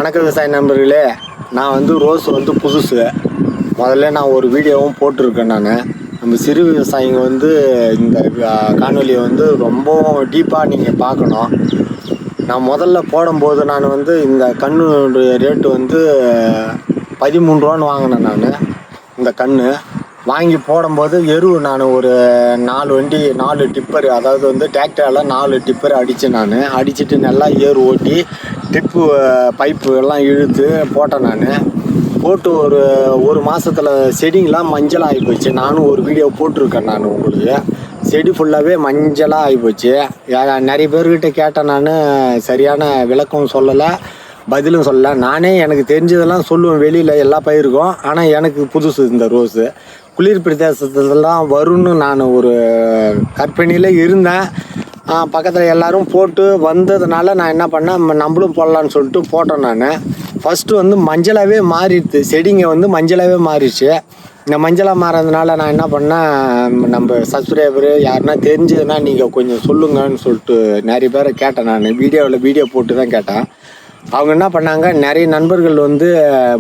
வணக்க விவசாய நண்பர்களே, நான் வந்து ரோஸ் வந்து புதுசு. முதல்ல நான் ஒரு வீடியோவும் போட்டிருக்கேன். நம்ம சிறு விவசாயிங்க வந்து இந்த காணொலியை வந்து ரொம்பவும் டீப்பாக நீங்கள் பார்க்கணும். நான் முதல்ல போடும்போது நான் வந்து இந்த கண்ணுடைய ரேட்டு வந்து 13 ரூபான்னு வாங்கினேன். நான் இந்த கன்று வாங்கி போடும்போது நான் ஒரு 4 டிப்பர், அதாவது வந்து டிராக்டரில் 4 டிப்பர் அடித்தேன். நான் அடிச்சுட்டு நல்லா ஏர் ஓட்டி டிப்பு பைப்பு எல்லாம் இழுத்து போட்டேன். நான் போட்டு ஒரு மாதத்தில் செடிங்கெலாம் மஞ்சளாக ஆகி போச்சு. நானும் ஒரு வீடியோ போட்டிருக்கேன். நான் உங்களுக்கு செடி ஃபுல்லாகவே மஞ்சளாக ஆகி போச்சு. நிறைய பேர்கிட்ட கேட்டேன். நான் சரியான விளக்கம் சொல்லலை, பதிலும் சொல்லலை. நானே எனக்கு தெரிஞ்சதெல்லாம் சொல்லுவேன் வெளியில் எல்லா பயிருக்கும். ஆனால் எனக்கு புதுசு இந்த ரோஸு. குளிர் பிரதேசத்துலலாம் வரும்னு நான் ஒரு கற்பனையில் இருந்தேன். பக்கத்தில் எல்லோரும் போட்டு வந்ததுனால நான் என்ன பண்ணேன், நம்மளும் போடலான்னு சொல்லிட்டு போட்டேன். நான் ஃபஸ்ட்டு வந்து மஞ்சளாகவே மாறிடுது, செடிங்க வந்து மஞ்சளாகவே மாறிடுச்சு. இந்த மஞ்சளாக மாறதுனால நான் என்ன பண்ணேன், நம்ம சப்ஸ்கிரைபரு யாருன்னா தெரிஞ்சதுன்னா நீங்கள் கொஞ்சம் சொல்லுங்கன்னு சொல்லிட்டு நிறைய பேரை கேட்டேன். நான் வீடியோ போட்டு தான் கேட்டேன். அவங்க என்ன பண்ணாங்க, நிறைய நண்பர்கள் வந்து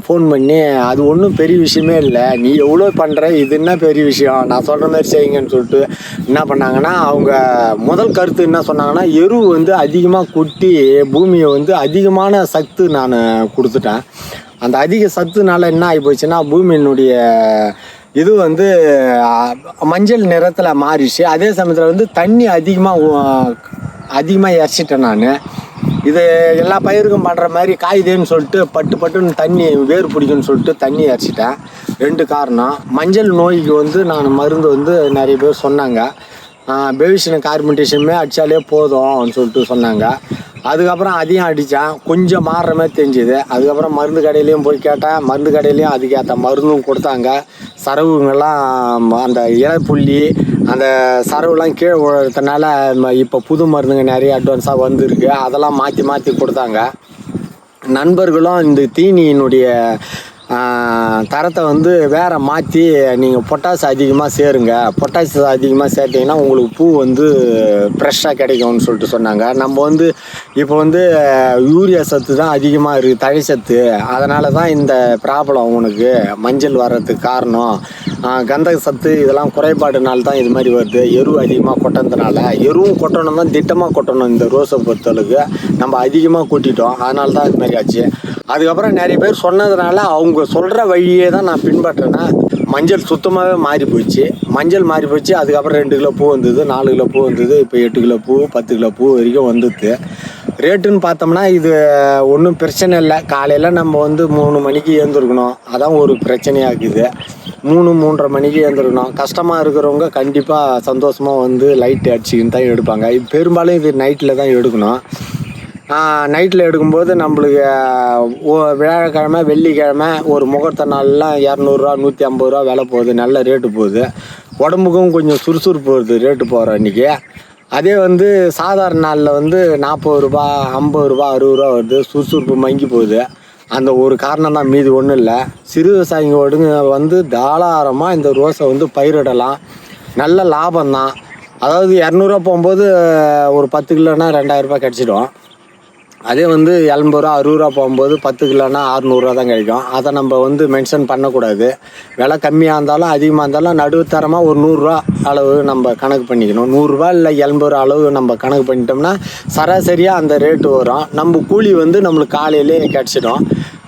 ஃபோன் பண்ணி அது ஒன்றும் பெரிய விஷயமே இல்லை, நீ எவ்வளோ பண்ணுற, இது என்ன பெரிய விஷயம், நான் சொல்கிற மாதிரி செய்யுங்கன்னு சொல்லிட்டு என்ன பண்ணாங்கன்னா, அவங்க முதல் கருத்து என்ன சொன்னாங்கன்னா, எரு வந்து அதிகமாக கொட்டி பூமியை வந்து அதிகமான சத்து நான் கொடுத்துட்டேன். அந்த அதிக சத்துனால என்ன ஆகி போச்சுன்னா, பூமியினுடைய இது வந்து மஞ்சள் நிறத்தில் மாறிடுச்சு. அதே சமயத்தில் வந்து தண்ணி அதிகமாக இறச்சிட்டேன். நான் இது எல்லா பயிருக்கும் பண்ணுற மாதிரி காயுதேன்னு சொல்லிட்டு பட்டுன்னு தண்ணி வேர் பிடிக்குன்னு சொல்லிட்டு தண்ணி இறச்சிட்டேன். 2 காரணம். மஞ்சள் நோய்க்கு வந்து நான் மருந்து வந்து நிறைய பேர் சொன்னாங்க, பெவிஷன் கார்பன்டேஷனுமே அடித்தாலே போதும்னு சொல்லிட்டு சொன்னாங்க. அதுக்கப்புறம் அதையும் அடித்தேன், கொஞ்சம் மாறுற மாதிரி தெரிஞ்சுது. அதுக்கப்புறம் மருந்து கடையிலையும் போய் கேட்டேன், மருந்து கடையிலையும் அதுக்கேற்ற மருந்தும் கொடுத்தாங்க. சரவுங்கெல்லாம் அந்த இலைப்புள்ளி அந்த சரவுலாம் கீழே விழுறதுனால இப்போ புது மருந்துங்க நிறைய அட்வான்ஸாக வந்துருக்கு, அதெல்லாம் மாற்றி கொடுத்தாங்க. நண்பர்களும் இந்த தீனியினுடைய தரத்தை வந்து வேறு மாற்றி நீங்கள் பொட்டாசு அதிகமாக சேருங்க, பொட்டாசு அதிகமாக சேர்த்திங்கன்னா உங்களுக்கு பூ வந்து ஃப்ரெஷ்ஷாக கிடைக்கும்னு சொல்லிட்டு சொன்னாங்க. நம்ம வந்து இப்போ வந்து யூரியா சத்து தான் அதிகமாக இருக்குது, தழை சத்து. அதனால தான் இந்த ப்ராப்ளம் உனக்கு மஞ்சள் வர்றதுக்கு காரணம். கந்தக சத்து இதெல்லாம் குறைபாடுனால தான் இது மாதிரி வருது. எரு அதிகமாக கொட்டினதுனால, எருவும் கொட்டணும் தான், திட்டமாக கொட்டணும். இந்த ரோஸை பொறுத்தளவுக்கு நம்ம அதிகமாக கொட்டிட்டோம், அதனால தான் இது மாதிரி ஆச்சு. அதுக்கப்புறம் நிறைய பேர் சொன்னதுனால அவங்க சொல்கிற வழியே தான் நான் பின்பற்றினேன். மஞ்சள் சுத்தமாகவே மாறி போச்சு. அதுக்கப்புறம் 2 கிலோ பூ வந்தது, 4 கிலோ பூ வந்தது, இப்போ 8 கிலோ பூ, 10 கிலோ பூ வரைக்கும் வந்துது. ரேட்டுன்னு பார்த்தோம்னா இது ஒன்றும் பிரச்சனை இல்லை. காலையில் நம்ம வந்து 3 மணிக்கு எழுந்திருக்கணும், அதான் ஒரு பிரச்சனையாக இருக்குது. 3-3:30 மணிக்கு எழுந்திருக்கணும். கஷ்டமாக இருக்கிறவங்க கண்டிப்பாக சந்தோஷமாக வந்து லைட் அடிச்சுக்கின்னு தான் எடுப்பாங்க. பெரும்பாலும் இது நைட்டில் தான் எடுக்கணும். நைட்டில் எடுக்கும்போது நம்மளுக்கு வியாழக்கிழமை வெள்ளிக்கிழமை ஒரு முகூர்த்த நாள்லாம் 200 ரூபா 150 ரூபா விலை போகுது, நல்ல ரேட்டு போகுது. உடம்புக்கும் கொஞ்சம் சுறுசுறுப்பு வருது ரேட்டு போகிற அன்றைக்கி. அதே வந்து சாதாரண நாளில் வந்து 40 ரூபா 50 ரூபா 60 ரூபா வருது, சுறுசுறுப்பு மங்கி போகுது. அந்த ஒரு காரணம் தான், மீதி ஒன்றும் இல்லை. சிறு விவசாயிங்க வந்து தாராளமாக இந்த ரோஸை வந்து பயிரிடலாம், நல்ல லாபம்தான். அதாவது 200 ரூபா போகும்போது ஒரு 10 கிலோனா 2000 ரூபா கிடச்சிடும். அதே வந்து 80 ரூபா 60 ரூபா போகும்போது 10 கிலோனா 600 ரூபா தான் கிடைக்கும். அதை நம்ம வந்து மென்ஷன் பண்ணக்கூடாது. விலை கம்மியாக இருந்தாலும் அதிகமாக இருந்தாலும் நடுத்தரமாக ஒரு 100 ரூபா அளவு நம்ம கணக்கு பண்ணிக்கணும். 100 ரூபா இல்லை 80 ரூபா அளவு நம்ம கணக்கு பண்ணிட்டோம்னா சராசரியாக அந்த ரேட்டு வரும். நம்ம கூலி வந்து நம்மளுக்கு காலையிலே கிடச்சிடும்.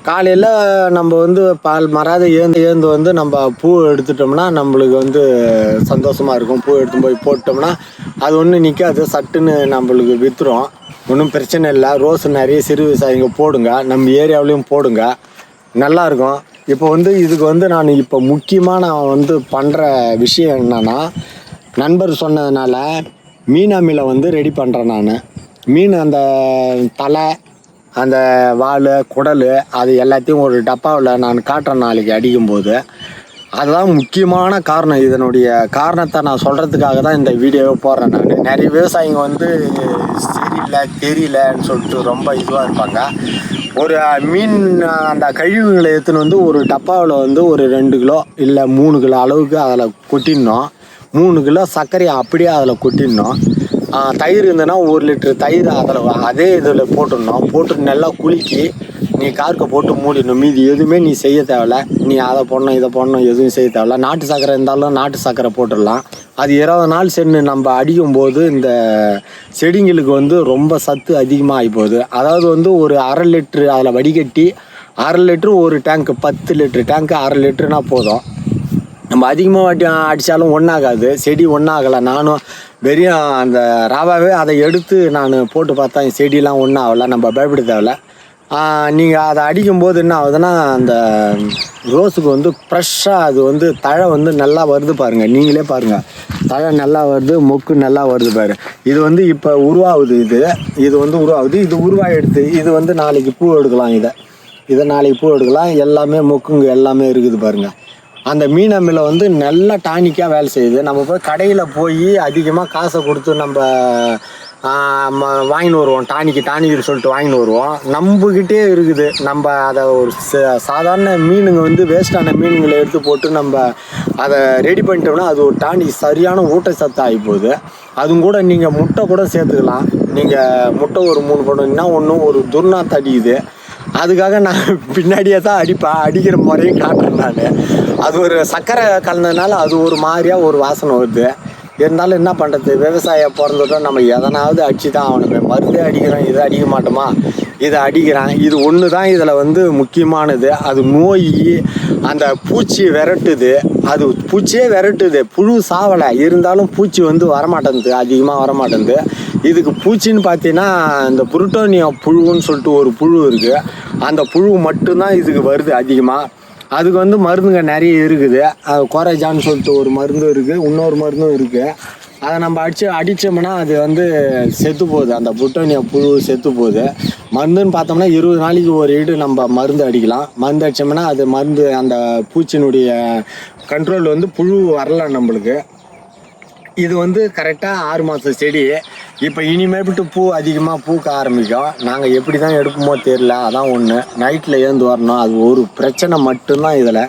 காலையில் நம்ம வந்து பால் மறாத ஏந்து வந்து நம்ம பூ எடுத்துட்டோம்னா நம்மளுக்கு வந்து சந்தோஷமாக இருக்கும். பூ எடுத்து போய் போட்டோம்னா அது ஒன்றும் நிற்காது, சட்டுன்னு நம்மளுக்கு விற்றுரும். ஒன்றும் பிரச்சனை இல்லை. ரோஸ் நிறைய சிறு விவசாயிங்க போடுங்க, நம்ம ஏரியாவிலையும் போடுங்க, நல்லாயிருக்கும். இப்போ வந்து இதுக்கு வந்து நான் இப்போ முக்கியமாக நான் வந்து பண்ணுற விஷயம் என்னென்னா, நண்பர் சொன்னதுனால மீன் அமிலை வந்து ரெடி பண்ணுறேன். நான் மீன் அந்த தலை, அந்த வால், குடல் அது எல்லாத்தையும் ஒரு டப்பாவில் நான் காட்டுறேன் நாளைக்கு அடிக்கும்போது. அதுதான் முக்கியமான காரணம். இதனுடைய காரணத்தை நான் சொல்கிறதுக்காக தான் இந்த வீடியோவை போடுறேன். நான் நிறைய விவசாயிங்க வந்து சரியில்லை தெரியலன்னு சொல்லிட்டு ரொம்ப இதுவாக இருப்பாங்க. ஒரு மீன் அந்த கழிவுகளை எடுத்துன்னு வந்து ஒரு டப்பாவில் வந்து ஒரு 2 கிலோ இல்லை 3 கிலோ அளவுக்கு அதில் கொட்டிடணும். 3 கிலோ சர்க்கரையை அப்படியே அதில் கொட்டிடணும். தயிர் இருந்ததுன்னா 1 லிட்டர் தயிர் அதில் அதே இதில் போட்டுடணும். போட்டு நல்லா குலுக்கி நீ கார்க்கை போட்டு மூடிடணும். மீதி எதுவுமே நீ செய்ய தேவையில்ல. நீ அதை போடணும் இதை போடணும் எதுவும் செய்ய தேவையில்ல. நாட்டு சக்கரை இருந்தாலும் நாட்டு சக்கரை போட்டுடலாம். அது 20 நாள் சென்று நம்ம அடிக்கும்போது இந்த செடிங்களுக்கு வந்து ரொம்ப சத்து அதிகமாக ஆகி போகுது. அதாவது வந்து ஒரு 1/2 லிட்ரு அதில் வடிகட்டி 1/2 லிட்ரு ஒரு டேங்க்கு 10 லிட்ரு டேங்க்கு 1/2 லிட்டருனா போதும். நம்ம அதிகமாக அடித்தாலும் ஒன்றாகாது, செடி ஒன்றாகலை. நானும் வெறும் அந்த ராவாவே அதை எடுத்து நான் போட்டு பார்த்தா செடியெலாம் ஒன்றும் ஆகலை. நம்ம பயப்பட தேவையில்ல. நீங்கள் அதை அடிக்கும்போது என்ன ஆகுதுன்னா அந்த ரோஸுக்கு வந்து ஃப்ரெஷ்ஷாக அது வந்து தழை வந்து நல்லா வருது பாருங்கள். நீங்களே பாருங்கள், தழை நல்லா வருது, மொக்கு நல்லா வருது பாரு. இது வந்து இப்போ உருவாகுது. இது வந்து உருவாகுது. இது உருவாகிடுது. இது வந்து நாளைக்கு பூ எடுக்கலாம். இதை நாளைக்கு பூ எடுக்கலாம். எல்லாமே மொக்குங்க எல்லாமே இருக்குது பாருங்கள். அந்த மீன் அமிலம் வந்து நல்லா டானிக்காக வேலை செய்யுது. நம்ம போய் கடையில் போய் அதிகமாக காசை கொடுத்து நம்ம வாங்கின்னு வருவோம். டானிக்குன்னு சொல்லிட்டு வாங்கின்னு வருவோம். நம்மக்கிட்டே இருக்குது. நம்ம அதை ஒரு சாதாரண மீனுங்க வந்து வேஸ்டான மீனுங்களை எடுத்து போட்டு நம்ம அதை ரெடி பண்ணிட்டோம்னா அது ஒரு டானிக் சரியான ஊட்டச்சத்து ஆகி போகுது. அதுவும் கூட நீங்கள் முட்டை கூட சேர்த்துக்கலாம். நீங்கள் முட்டை ஒரு 3 போடணுன்னா ஒன்றும் ஒரு துர்நாற்று அடிக்குது. அதுக்காக நான் பின்னாடியே தான் அடிக்கிற முறையும் காட்டுறேன் நான். அது ஒரு சர்க்கரை கலந்ததுனால அது ஒரு மாதிரியாக ஒரு வாசனை வருது. இருந்தாலும் என்ன பண்ணுறது, விவசாயம் பிறந்துட்டோம். நம்ம எதனாவது அடிச்சு தான் ஆகணுமே. மருந்தே அடிக்கிறோம், இதை அடிக்க மாட்டோமா, இதை அடிக்கிறான். இது ஒன்று தான் இதில் வந்து முக்கியமானது. அது நோய், அந்த பூச்சி விரட்டுது. அது பூச்சியே விரட்டுது, புழு சாவலை. இருந்தாலும் பூச்சி வந்து வரமாட்டேங்குது, அதிகமாக வரமாட்டேங்குது. இதுக்கு பூச்சின்னு பார்த்தீங்கன்னா இந்த புருட்டோனியா புழுன்னு சொல்லிட்டு ஒரு புழு இருக்குது. அந்த புழு மட்டும்தான் இதுக்கு வருது அதிகமாக. அதுக்கு வந்து மருந்துங்க நிறைய இருக்குது. அது கோரைஜான்னு சொல்லிட்டு ஒரு மருந்து இருக்குது, இன்னொரு மருந்தும் இருக்குது. அதை நம்ம அடித்தோம்னா அது வந்து செத்து போகுது. அந்த புருட்டோனியா புழு செத்து போகுது. மருந்துன்னு பார்த்தோம்னா 20 நாளைக்கு ஒரு நம்ம மருந்து அடிக்கலாம். மருந்து அடித்தோம்னா அது மருந்து அந்த பூச்சினுடைய கண்ட்ரோல் வந்து புழு வரல நம்மளுக்கு. இது வந்து கரெக்டாக 6 மாத செடி. இப்போ இனிமேல்ட்டு பூ அதிகமாக பூக்க ஆரம்பிக்கும். நாங்கள் எப்படி தான் எடுப்போமோ தெரியல. அதான் ஒன்று, நைட்டில் ஏந்து வரணும். அது ஒரு பிரச்சனை மட்டும்தான் இதில்.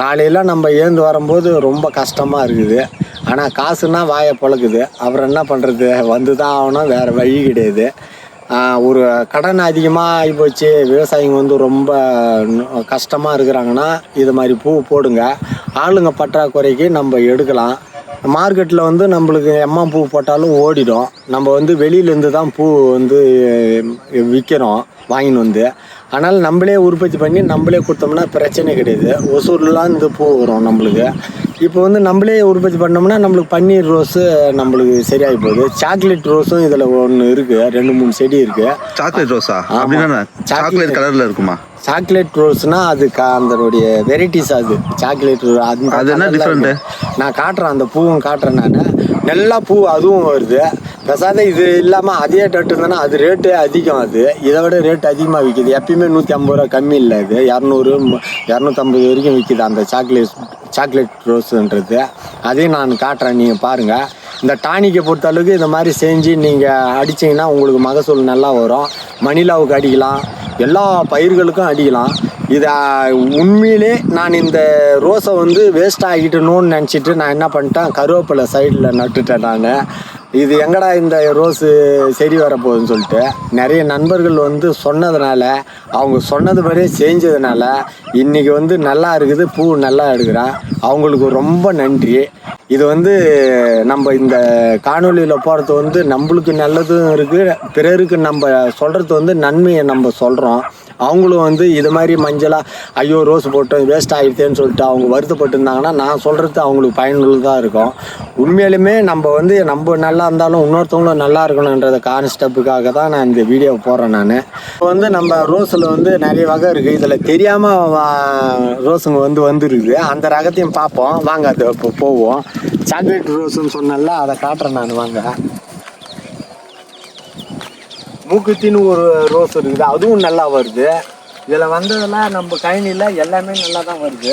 காலையில் நம்ம ஏந்து வரும்போது ரொம்ப கஷ்டமாக இருக்குது. ஆனால் காசுன்னா வாயை பழக்குது. அப்புறம் என்ன பண்ணுறது, வந்து தான் ஆகணும், வேறு வழி கிடையாது. ஒரு கடன் அதிகமாக ஆகி போச்சு, விவசாயிங்க வந்து ரொம்ப கஷ்டமாக இருக்கிறாங்கன்னா இது மாதிரி பூ போடுங்க. ஆளுங்க பற்றாக்குறைக்கு நம்ம எடுக்கலாம். மார்க்கெட்டில் வந்து நம்மளுக்கு பூ போட்டாலும் ஓடிடும். நம்ம வந்து வெளியிலேருந்து தான் பூ வந்து விற்கிறோம் வாங்கின்னு வந்து. ஆனால் நம்மளே உற்பத்தி பண்ணி நம்மளே கொடுத்தோம்னா பிரச்சனை கிடையாது. ஒசூர்லாம் இந்த பூ வரும் நம்மளுக்கு. இப்போ வந்து நம்மளே உற்பத்தி பண்ணோம்னா நம்மளுக்கு பன்னீர் ரோஸு நம்மளுக்கு சரியாகி போகுது. சாக்லேட் ரோஸும் இதில் ஒன்று இருக்குது, 2-3 செடி இருக்குது. சாக்லேட் ரோஸா? சாக்லேட் கலரில் இருக்குமா? சாக்லேட் ரோஸ்னால் அது அதனுடைய வெரைட்டிஸ். அது சாக்லேட் அது என்ன டிஃப்ரெண்ட்டு நான் காட்டுறேன். அந்த பூவும் காட்டுறேன் நான். நல்லா பூ அதுவும் வருது. பெசாத இது இல்லாமல் அதே ரேட்டு இருந்ததுன்னா அது ரேட்டு அதிகம். அது இதை விட ரேட்டு அதிகமாக விற்கிது. எப்பயுமே 150 ரூபா கம்மி இல்லை. இது 200 250 வரைக்கும் விற்கிது அந்த சாக்லேட் ரோஸுன்றது. அதையும் நான் காட்டுறேன், நீங்கள் பாருங்கள். இந்த டானிக்கை பொறுத்த அளவுக்கு இந்த மாதிரி செஞ்சு நீங்கள் அடிச்சிங்கன்னா உங்களுக்கு மகசூல் நல்லா வரும். மணிலாவுக்கு அடிக்கலாம், எல்லா பயிர்களுக்கும் அடிக்கலாம். இதை உண்மையிலே நான் இந்த ரோஸை வந்து வேஸ்ட் ஆகிட்டணும்னு நினச்சிட்டு நான் என்ன பண்ணிட்டேன், கருவேப்பிலை சைடில் நட்டுட்டேன் நான். இது எங்கடா இந்த ரோஸு சரி வரப்போகுதுன்னு சொல்லிட்டு நிறைய நண்பர்கள் வந்து சொன்னதுனால, அவங்க சொன்னது மாதிரியே செஞ்சதுனால இன்றைக்கி வந்து நல்லா இருக்குது, பூ நல்லா எடுக்கிறேன். அவங்களுக்கு ரொம்ப நன்றி. இது வந்து நம்ம இந்த காணொலியில் போகிறது வந்து நம்மளுக்கு நல்லதும் இருக்குது, பிறருக்கு நம்ம சொல்கிறது வந்து நன்மையை நம்ம சொல்கிறோம். அவங்களும் வந்து இது மாதிரி மஞ்சளாக ஐயோ ரோஸ் போட்டோம் வேஸ்ட் ஆகிடுச்சேன்னு சொல்லிட்டு அவங்க வருத்தப்பட்டுருந்தாங்கன்னா நான் சொல்கிறது அவங்களுக்கு பயனுள்ளதாக இருக்கும். உண்மையிலுமே நம்ம வந்து நம்ம நல்லா இருந்தாலும் இன்னொருத்தவங்களும் நல்லா இருக்கணுன்றத கான்ஸ்டெப்புக்காக தான் நான் இந்த வீடியோ போடுறேன். நான் இப்போ வந்து நம்ம ரோஸில் வந்து நிறைய வகை இருக்குது. இதில் தெரியாமல் ரோஸுங்க வந்துருக்குது. அந்த ரகத்தையும் பார்ப்போம் வாங்க. அது இப்போ போவோம். சாக்லேட் ரோஸுன்னு சொன்னால அதை காட்டுறேன் நான் வாங்க. மூக்குத்தின்னு ஒரு ரோஸ் இருக்குது, அதுவும் நல்லா வருது. இதில் வந்ததெல்லாம் நம்ம கழனியில் எல்லாமே நல்லா தான் வருது.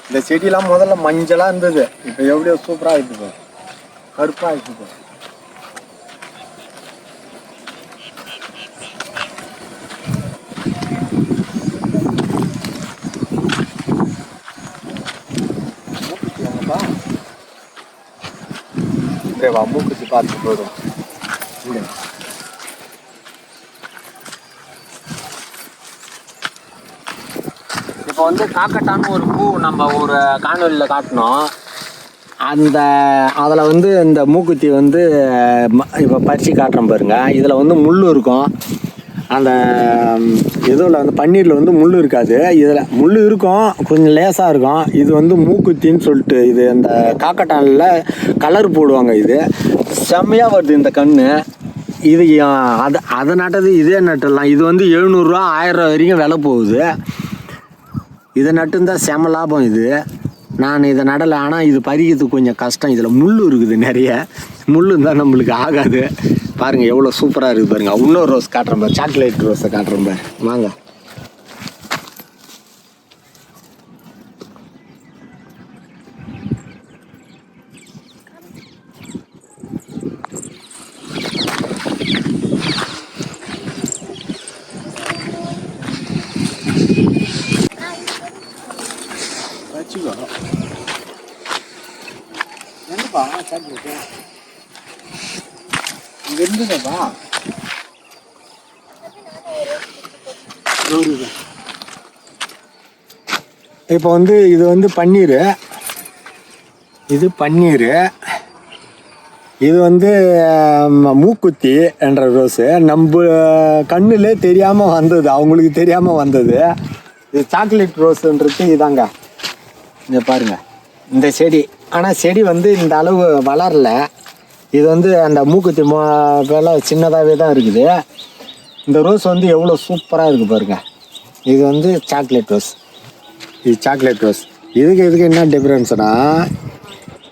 இந்த செடியெல்லாம் முதல்ல மஞ்சளாக இருந்தது, இப்போ எவ்வளோ சூப்பராக இருக்குது, கருப்பாக இருக்குது. அப்படியே வா மூக்குத்தி பார்த்து போயிடும். இப்போ வந்து காக்கட்டான்னு ஒரு பூ நம்ம ஒரு காணொலியில் காட்டினோம். அதில் வந்து இந்த மூக்குத்தி வந்து இப்போ பறித்து காட்டுறோம் பாருங்க. இதில் வந்து முள் இருக்கும். அந்த இதில் வந்து பன்னீரில் வந்து முள் இருக்காது. இதில் முள் இருக்கும், கொஞ்சம் லேசாக இருக்கும். இது வந்து மூக்குத்தின்னு சொல்லிட்டு இது இந்த காக்கட்டானில் கலர் போடுவாங்க. இது செம்மையாக வருது இந்த கன்று. இது அதை நட்டது இதே நட்டுடலாம். இது வந்து 700 ரூபா 1000 ரூபா வரைக்கும் விலை போகுது. இதை நட்டுருந்தால் செம லாபம். இது நான் இதை நடலை, ஆனால் இது பறிக்கிறதுக்கு கொஞ்சம் கஷ்டம். இதில் முள் இருக்குது, நிறைய முள் இருந்தால் நம்மளுக்கு ஆகாது. பாருங்கள் எவ்வளோ சூப்பராக இருக்குது பாருங்கள். இன்னொரு ரோஸ் காட்டுறேன் பாரு, சாக்லேட் ரோஸை காட்டுறேன் பாரு, வாங்க. என்னப்பா சாக்லேட்டு இங்கே இருந்துதாப்பா. இப்போ வந்து இது வந்து பன்னீர், இது பன்னீர், இது வந்து மூக்குத்தி என்ற ரோஸு. நம்ம கண்ணிலே தெரியாமல் வந்தது, அவங்களுக்கு தெரியாமல் வந்தது. இது சாக்லேட் ரோஸுன்றது இதாங்க. இங்கே பாருங்கள் இந்த செடி. ஆனால் செடி வந்து இந்த அளவு வளரல. இது வந்து அந்த மூக்குத்தி வேலை சின்னதாகவே தான் இருக்குது. இந்த ரோஸ் வந்து எவ்வளோ சூப்பராக இருக்குது பாருங்கள். இது வந்து சாக்லேட் ரோஸ், இது சாக்லேட் ரோஸ். இதுக்கு என்ன டிஃப்ரென்ஸ்னா,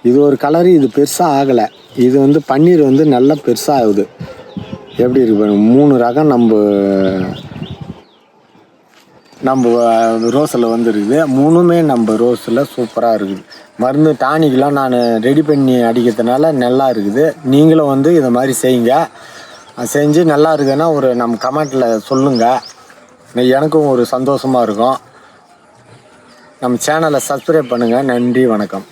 இது ஒரு கலரு, இது பெருசாக ஆகலை. இது வந்து பன்னீர் வந்து நல்லா பெருசாக ஆகுது. எப்படி இருக்கு பாருங்க. 3 ரகம் நம்ம ரோஸில் வந்து இருக்குது. 3மே நம்ம ரோஸில் சூப்பராக இருக்குது. மருந்து டானிக்கெலாம் நான் ரெடி பண்ணி அடிக்கிறதுனால நல்லா இருக்குது. நீங்களும் வந்து இதை மாதிரி செய்யுங்க. செஞ்சு நல்லா இருக்குதுன்னா ஒரு நம்ம கமெண்ட்டில் சொல்லுங்கள். எனக்கும் ஒரு சந்தோஷமாக இருக்கும். நம்ம சேனலை சப்ஸ்கிரைப் பண்ணுங்கள். நன்றி, வணக்கம்.